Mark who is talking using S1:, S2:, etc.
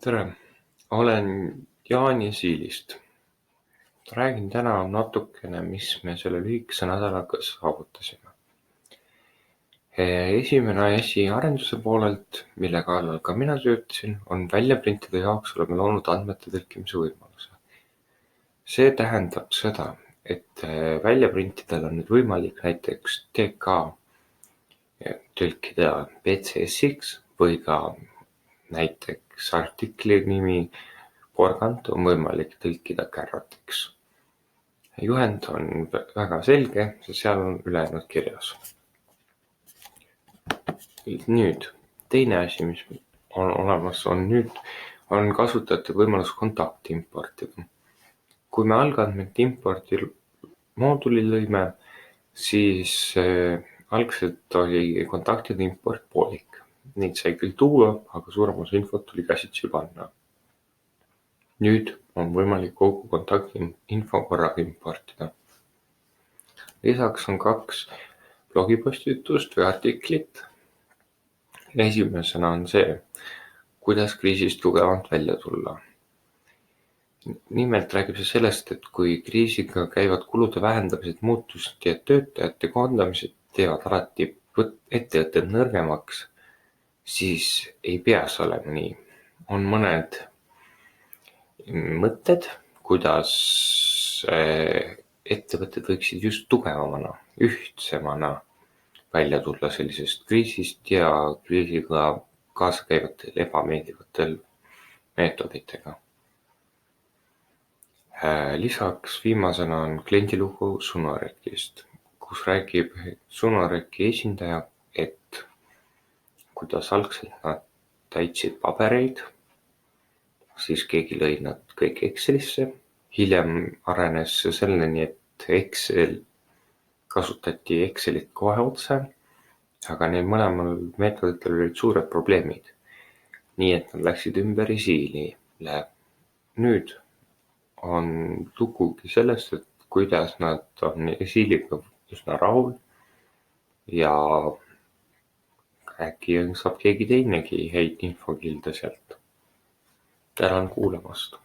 S1: tere, olen Jaan Siilist. Räägin täna natukene, mis me selle lühikese nädalaga saavutasime. Esimene asi arenduse poolelt, mille kallal ka mina töötasin, on väljaprintide jaoks oleme loonud andmete tõlkimise võimaluse. See tähendab seda, et väljaprintidel on nüüd võimalik näiteks TK tõlkida PCS-iks või ka näiteks artikli nimi porgand on võimalik tõlkida Carrotiks. Juhend on väga selge, seal on ülejäänud kirjas. Nüüd, teine asi, mis on olemas, on kasutajate võimalus kontakti importida. Kui me algandmete importi mooduli lõime, siis algselt oli kontaktide import poolik. Neid sai küll tuua, aga suurem osa infot tuli käsitsi panna. Nüüd on võimalik kogu kontakti info korraga importida. Lisaks on 2 blogipostitust või artiklit. Esimesena on see, kuidas kriisist tugevamalt välja tulla. Nimelt räägib see sellest, et kui kriisiga käivad kulude vähendamised, muutused ja töötajate koondamised teevad alati ettevõtted nõrgemaks, siis ei pea see olema nii. On mõned mõtted, kuidas ettevõtted võiksid just tugevamana, ühtsemana välja tulla sellisest kriisist ja kriisiga kaasa käivatel ebameeldivatel meetoditega. Lisaks viimasena on kliendilugu Sunorecist, kus räägib Sunoreci esindaja, et kuidas algselt nad täitsid pabereid, siis keegi lõi nad kõik Excelisse. Hiljem arenes selleni, et kasutati Excelit kohe otse, aga neil mõlemal meetoditel olid suured probleemid. Nii et nad läksid ümber Isiilile. Nüüd on lugugi sellest, et kuidas nad on Isiiliga üsna rahul ja äkki saab keegi teinegi häid infokilde sealt. Tänan kuulamast.